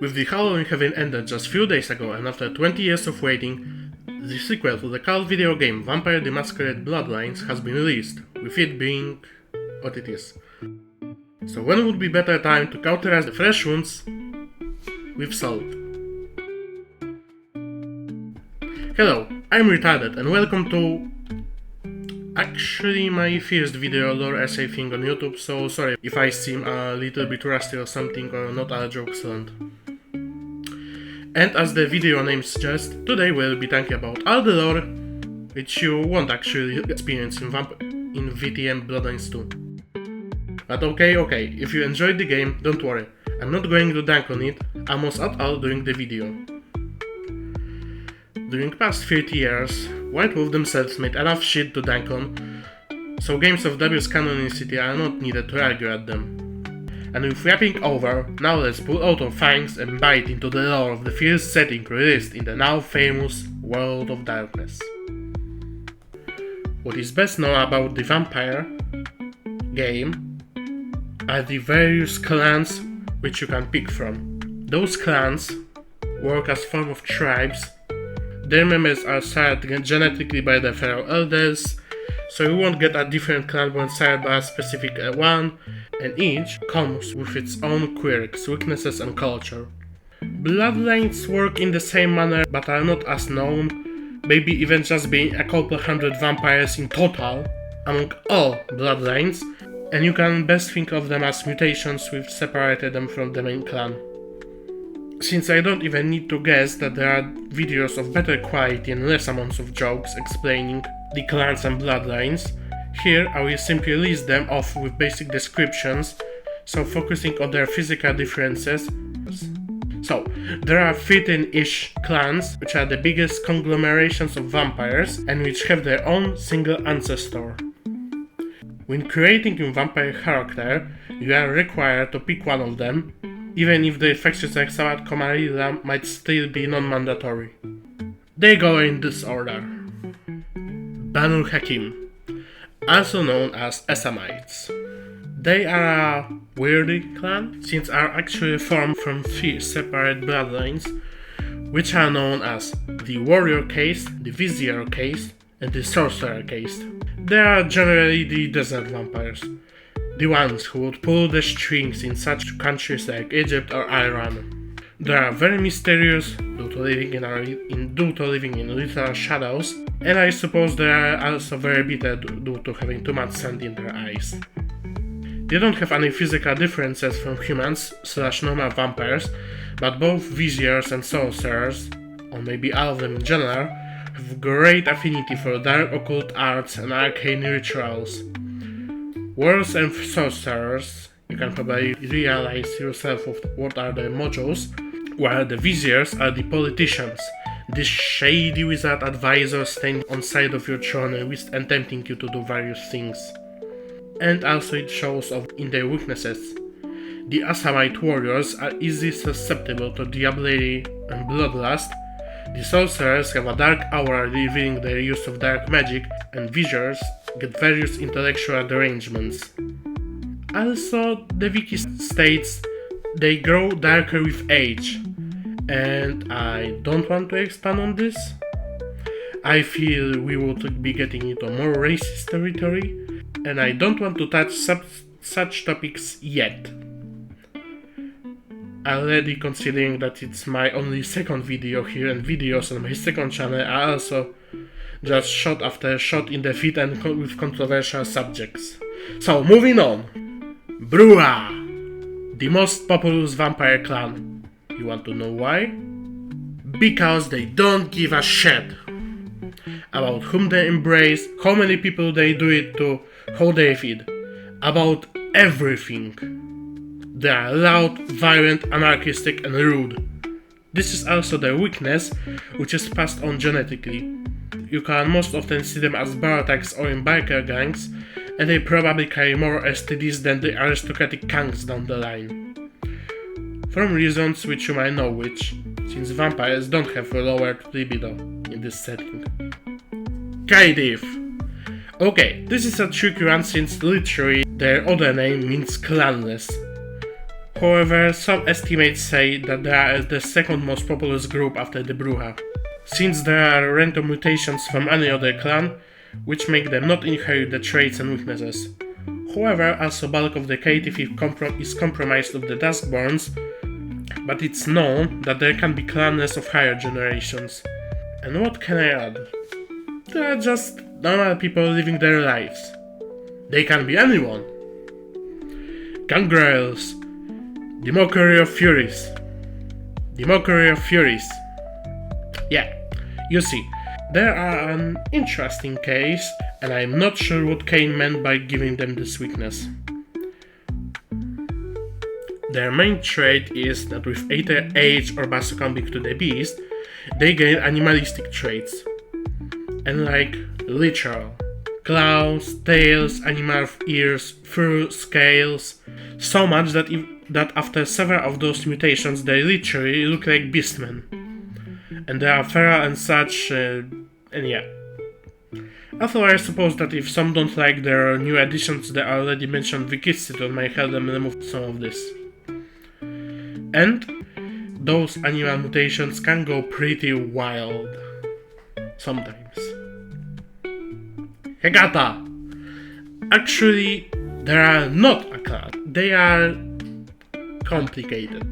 With the Halloween having ended just few days ago and after 20 years of waiting, the sequel to the cult video game Vampire the Masquerade Bloodlines has been released, with it being what it is. So when would be better time to cauterize the fresh wounds with salt? Hello, I'm Retarded and welcome to actually my first video lore essay thing on YouTube, so sorry if I seem a little bit rusty or something or not a joke excellent. And as the video name suggests, today we'll be talking about all the lore which you won't actually experience in VTM Bloodlines 2. But okay, if you enjoyed the game, don't worry, I'm not going to dunk on it almost at all during the video. During past 30 years, White Wolf themselves made enough shit to dunk on, so games of W's canonicity are not needed to argue at them. And with wrapping over, now let's pull out our fangs and bite into the lore of the first setting released in the now famous World of Darkness. What is best known about the Vampire game are the various clans which you can pick from. Those clans work as form of tribes. Their members are shared genetically by their fellow elders, so you won't get a different clan when shared by a specific one, and each comes with its own quirks, weaknesses and culture. Bloodlines work in the same manner but are not as known, maybe even just being a couple hundred vampires in total among all bloodlines, and you can best think of them as mutations which separated them from the main clan. Since I don't even need to guess that there are videos of better quality and less amounts of jokes explaining the clans and bloodlines, here I will simply list them off with basic descriptions, so focusing on their physical differences. So, there are 13-ish clans, which are the biggest conglomerations of vampires and which have their own single ancestor. When creating a vampire character, you are required to pick one of them, even if the factions like Samad Komarilla might still be non-mandatory. They go in this order. Banu Hakim, also known as Essamites. They are a weirdy clan, since are actually formed from 3 separate bloodlines, which are known as the Warrior Caste, the Vizier Caste, and the Sorcerer Caste. They are generally the desert vampires, the ones who would pull the strings in such countries like Egypt or Iran. They are very mysterious due to living in literal shadows, and I suppose they are also very bitter due to having too much sand in their eyes. They don't have any physical differences from humans / normal vampires, but both viziers and sorcerers, or maybe all of them in general, have great affinity for dark occult arts and arcane rituals. Warriors and sorcerers, you can probably realize yourself what are their mojos, while the viziers are the politicians, the shady wizard advisors staying on side of your throne and tempting you to do various things. And also it shows off in their weaknesses. The Assamite warriors are easily susceptible to diablerie and bloodlust. The sorcerers have a dark aura revealing their use of dark magic, and viziers get various intellectual derangements. Also, the wiki states they grow darker with age, and I don't want to expand on this. I feel we would be getting into more racist territory, and I don't want to touch such topics yet. Already considering that it's my only second video here, and videos on my second channel are also just shot after shot in the feed and with controversial subjects. So moving on. Brua, the most populous vampire clan. You want to know why? Because they don't give a shit about whom they embrace, how many people they do it to, how they feed, about everything. They are loud, violent, anarchistic and rude. This is also their weakness, which is passed on genetically. You can most often see them as bar attacks or in biker gangs, and they probably carry more STDs than the aristocratic gangs down the line. From reasons which you might know which, since vampires don't have a lowered libido in this setting. Kaidif. Okay, this is a tricky one since literally their other name means clanless. However, some estimates say that they are the second most populous group after the Bruja, since there are random mutations from any other clan, which make them not inherit the traits and weaknesses. However, also bulk of the cative is compromised of the Duskborns, but it's known that there can be clanness of higher generations. And what can I add? They are just normal people living their lives. They can be anyone. Gangrels. The Mockery of Furies. The Mockery of Furies. Yeah, you see, there are an interesting case, and I'm not sure what Cain meant by giving them this weakness. Their main trait is that with either age or by succumbing to the beast, they gain animalistic traits. And like literal. Claws, tails, animal ears, fur, scales. So much that after several of those mutations they literally look like beastmen. And they are feral and such, and yeah. Although I suppose that if some don't like their new additions to the already mentioned Vikiston might help them remove some of this. And those animal mutations can go pretty wild. Sometimes. Hegata! Actually, they are not a clan. They are complicated.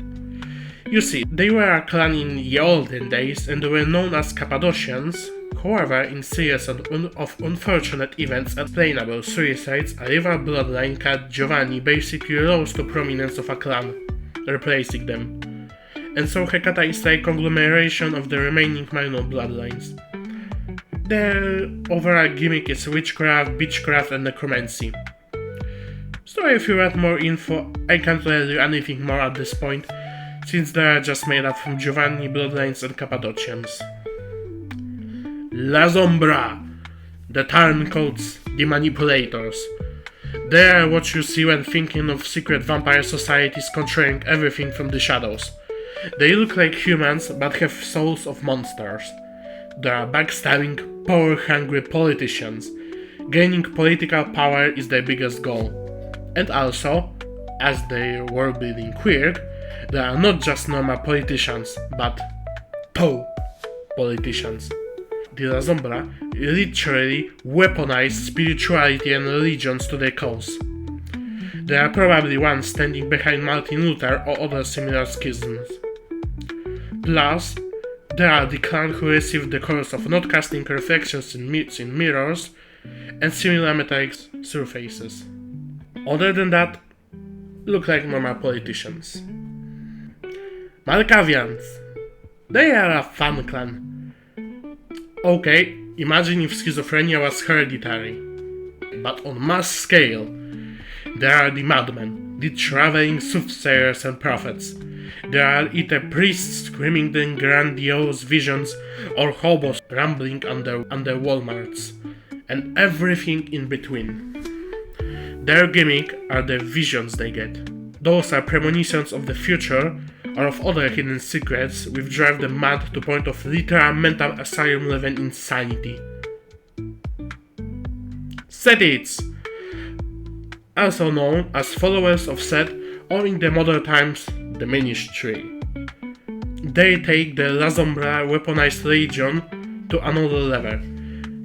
You see, they were a clan in the olden days and they were known as Cappadocians. However, in series of unfortunate events and explainable suicides, a rival bloodline called Giovanni basically rose to prominence of a clan, replacing them. And so Hecata is like a conglomeration of the remaining minor bloodlines. Their overall gimmick is witchcraft, beechcraft and necromancy. So if you want more info, I can't tell you anything more at this point, since they are just made up from Giovanni bloodlines and Cappadocians. La Sombra, the turncoats, the manipulators. They are what you see when thinking of secret vampire societies controlling everything from the shadows. They look like humans but have souls of monsters. They are backstabbing, power-hungry politicians. Gaining political power is their biggest goal. And also, as their world-building quirk, they are not just normal politicians, but politicians. The La Sombra literally weaponize spirituality and religions to their cause. They are probably ones standing behind Martin Luther or other similar schisms. Plus, they are the clan who received the curse of not casting reflections in mirrors and similar metallic surfaces. Other than that, look like normal politicians. Malkavians. They are a fun clan. Okay, imagine if schizophrenia was hereditary. But on mass scale, they are the madmen, the traveling soothsayers and prophets. They are either priests screaming in grandiose visions or hobos rambling under Walmarts, and everything in between. Their gimmick are the visions they get. Those are premonitions of the future or of other hidden secrets which drive them mad to point of literal mental asylum level insanity. Setites, also known as followers of Set, or in the modern times, the Ministry. They take the La Sombra weaponized religion to another level.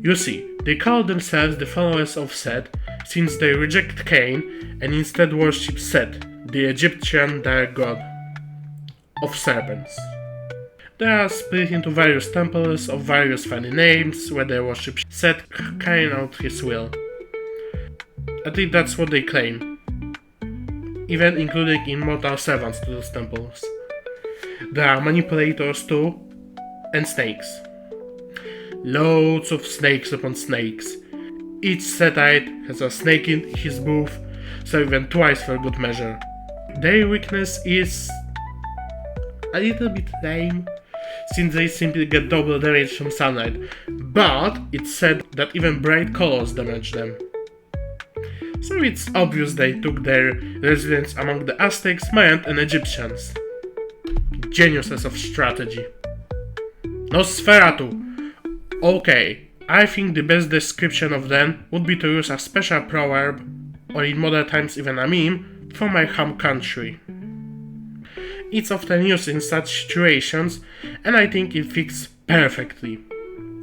You see, they call themselves the followers of Set since they reject Cain and instead worship Set, the Egyptian dire god of serpents. They are split into various temples of various funny names where they worship Set carrying out his will. At least that's what they claim, even including immortal servants to those temples. There are manipulators too, and snakes. Loads of snakes upon snakes. Each Setite has a snake in his booth, so even twice for good measure. Their weakness is a little bit lame, since they simply get double damage from sunlight, but it's said that even bright colors damage them. So it's obvious they took their residence among the Aztecs, Mayan and Egyptians. Geniuses of strategy. Nosferatu. Okay, I think the best description of them would be to use a special proverb, or in modern times even a meme, from my home country. It's often used in such situations, and I think it fits perfectly.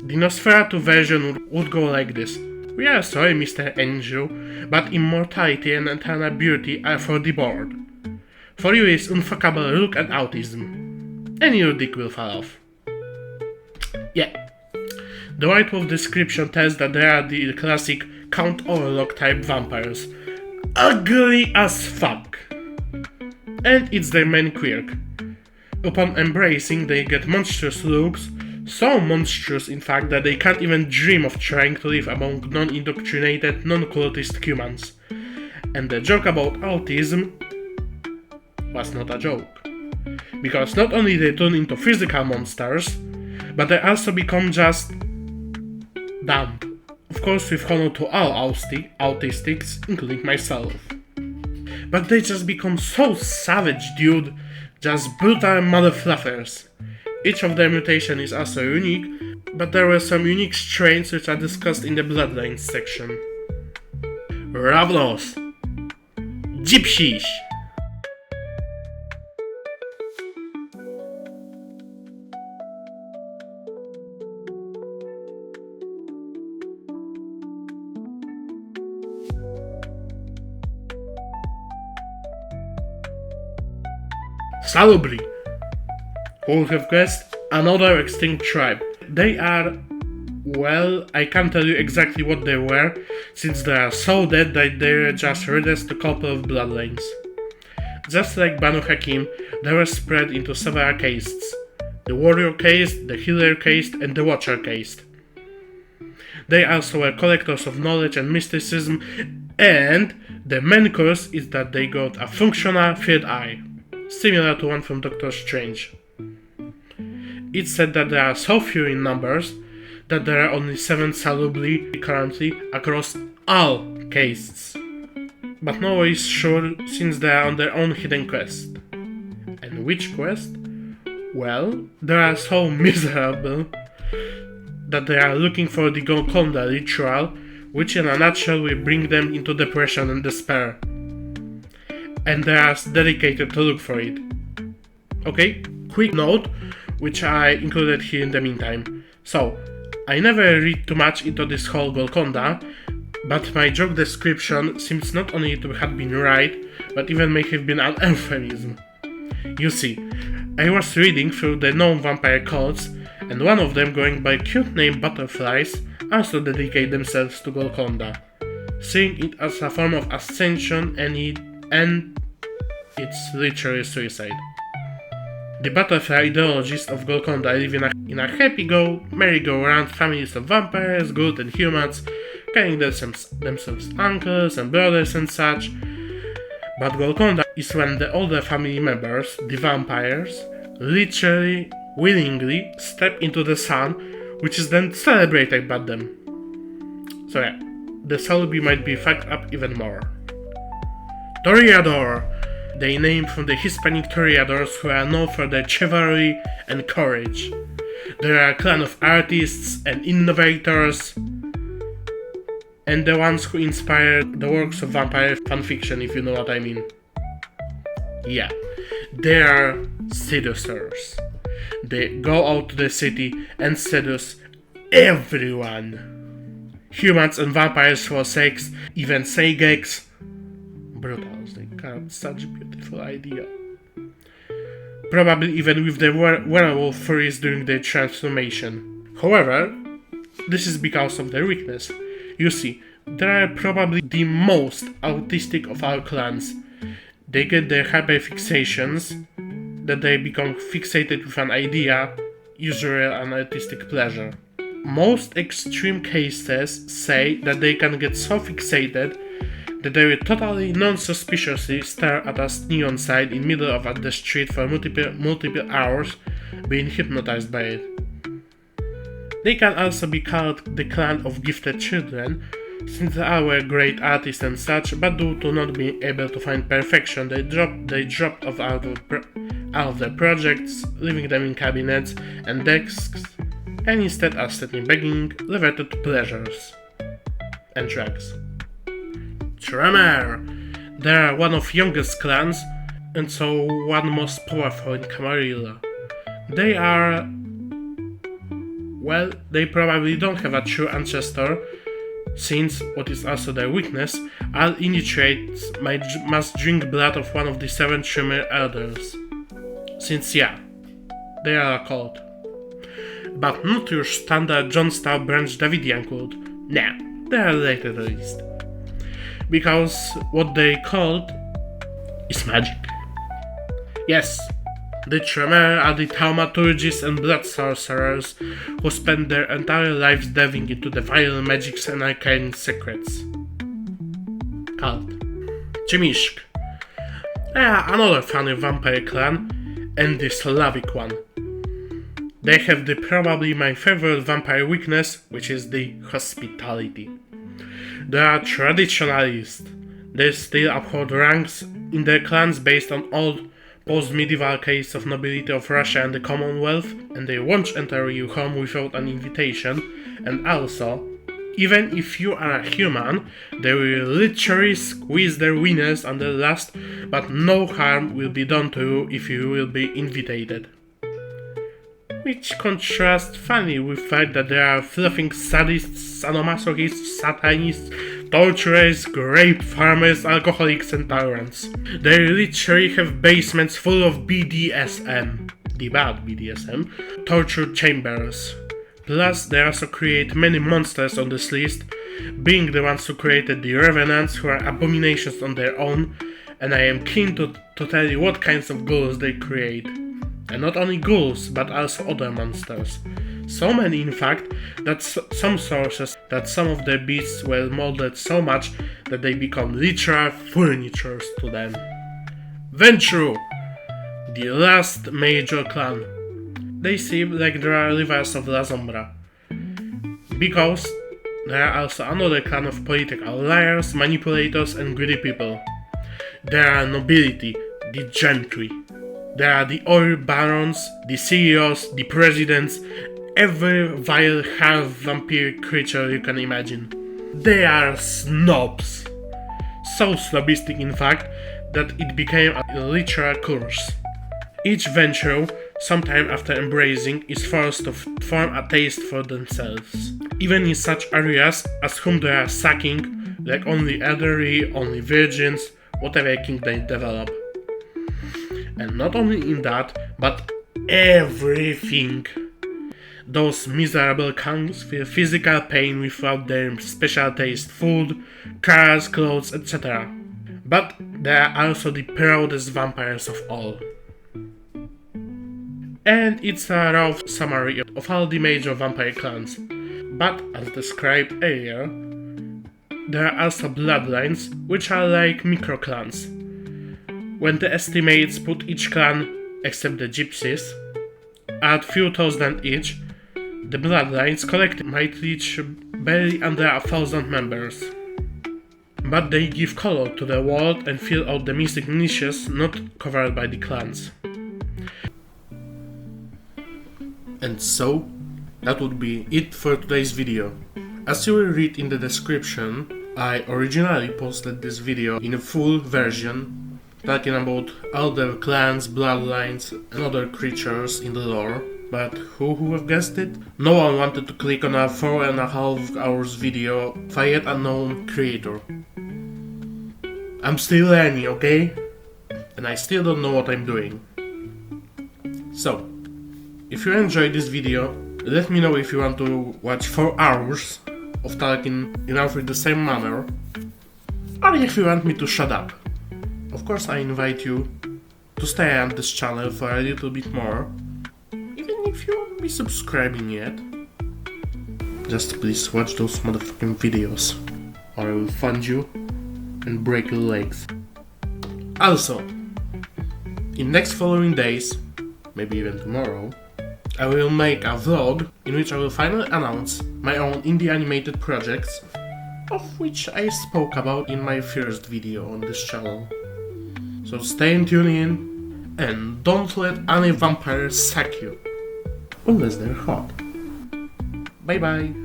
The Nosferatu version would go like this. We are sorry, Mr. Angel, but immortality and eternal beauty are for the board. For you is unfuckable look at autism, and your dick will fall off. Yeah. The White Wolf description tells that they are the classic Count Orlok type vampires. Ugly as fuck! And it's their main quirk. Upon embracing, they get monstrous looks, so monstrous in fact that they can't even dream of trying to live among non-indoctrinated, non-cultist humans. And the joke about autism was not a joke. Because not only they turn into physical monsters, but they also become just dumb. Of course with honor to all autistics, including myself. But they just become so savage, dude. Just brutal motherfluffers. Each of their mutation is also unique, but there were some unique strains which are discussed in the Bloodlines section. Ravnos. Gypsies. Salubri, who would have guessed, another extinct tribe. They are, well, I can't tell you exactly what they were, since they are so dead that they're just reduced to a couple of bloodlines. Just like Banu Hakim, they were spread into several castes. The warrior caste, the healer caste, and the watcher caste. They also were collectors of knowledge and mysticism, and the main curse is that they got a functional third eye, similar to one from Doctor Strange. It's said that there are so few in numbers that there are only 7 salubri currently across all castes. But no one is sure since they are on their own hidden quest. And which quest? Well, they are so miserable that they are looking for the Golconda ritual, which in a nutshell will bring them into depression and despair. And they are dedicated to look for it. Okay, quick note, which I included here in the meantime. So, I never read too much into this whole Golconda, but my joke description seems not only to have been right, but even may have been an euphemism. You see, I was reading through the known vampire cults, and one of them going by cute name Butterflies also dedicate themselves to Golconda, seeing it as a form of ascension and it's literally suicide. The butterfly ideologists of Golconda live in a happy-go, merry-go-round families of vampires, good and humans, calling themselves uncles and brothers and such. But Golconda is when the older family members, the vampires, literally, willingly step into the sun, which is then celebrated by them. So yeah, the Salubri might be fucked up even more. Toreador! They name from the Hispanic toreadors who are known for their chivalry and courage. They are a clan of artists and innovators, and the ones who inspired the works of vampire fanfiction, if you know what I mean. Yeah, they are seducers. They go out to the city and seduce everyone. Humans and vampires for sex, even Seigex. Brutals, they got such a beautiful idea. Probably even with the werewolf furries during their transformation. However, this is because of their weakness. You see, they are probably the most autistic of our clans. They get their hyperfixations, that they become fixated with an idea, usually an artistic pleasure. Most extreme cases say that they can get so fixated that they will totally non-suspiciously stare at a neon sign in middle of the street for multiple hours, being hypnotized by it. They can also be called the clan of gifted children, since they were great artists and such, but due to not being able to find perfection, they dropped off out of their projects, leaving them in cabinets and desks, and instead are steadily begging, reverted to pleasures and drugs. Tremor! They are one of youngest clans, and so one most powerful in Camarilla. They are... well, they probably don't have a true ancestor, since, what is also their weakness, all initiates must drink blood of one of the 7 Tremor Elders. Since yeah, they are a cult. But not your standard Johnstown branch Davidian cult. Nah, they are later released. Because what they called is magic. Yes, the Tremor are the thaumaturgists and blood sorcerers who spend their entire lives delving into the vile magics and arcane secrets. Cult. Chimishk. Another funny vampire clan, and the Slavic one. They have probably my favorite vampire weakness, which is the hospitality. They are traditionalists. They still uphold ranks in their clans based on old post-medieval case of nobility of Russia and the Commonwealth, and they won't enter your home without an invitation, and also, even if you are a human, they will literally squeeze their wieners under lust, but no harm will be done to you if you will be invited. Which contrasts funny with the fact that there are fluffing sadists, sadomasochists, satanists, torturers, grape farmers, alcoholics and tyrants. They literally have basements full of BDSM, the bad BDSM, torture chambers. Plus, they also create many monsters on this list, being the ones who created the Revenants, who are abominations on their own, and I am keen to tell you what kinds of ghouls they create. And not only ghouls, but also other monsters. So many, in fact, that some sources that some of their beasts were molded so much that they become literal furniture to them. Ventrue, the last major clan. They seem like they are rivals of La Sombra, because they are also another clan of political liars, manipulators and greedy people. They are nobility, the gentry. They are the oil barons, the CEOs, the presidents, every vile half-vampire creature you can imagine. They are snobs. So snobistic in fact, that it became a literal curse. Each venture, sometime after embracing, is forced to form a taste for themselves. Even in such areas as whom they are sucking, like only elderly, only virgins, whatever king they develop. And not only in that, but everything. Those miserable cunts feel physical pain without their special taste food, cars, clothes, etc. But they are also the proudest vampires of all. And it's a rough summary of all the major vampire clans. But as described earlier, there are also bloodlines, which are like micro-clans. When the estimates put each clan, except the gypsies, at few thousand each, the bloodlines collected might reach barely under 1,000 members. But they give color to the world and fill out the mystic niches not covered by the clans. And so, that would be it for today's video. As you will read in the description, I originally posted this video in a full version, talking about all the clans, bloodlines, and other creatures in the lore, but who would have guessed it? No one wanted to click on a 4.5 hours video by yet unknown creator. I'm still learning, okay? And I still don't know what I'm doing. So, if you enjoyed this video, let me know if you want to watch 4 hours of talking in roughly the same manner, or if you want me to shut up. Of course, I invite you to stay on this channel for a little bit more, even if you won't be subscribing yet. Just please watch those motherfucking videos, or I will find you and break your legs. Also, in next following days, maybe even tomorrow, I will make a vlog in which I will finally announce my own indie animated projects, of which I spoke about in my first video on this channel. So stay tuned in, and don't let any vampire suck you, unless they're hot. Bye bye.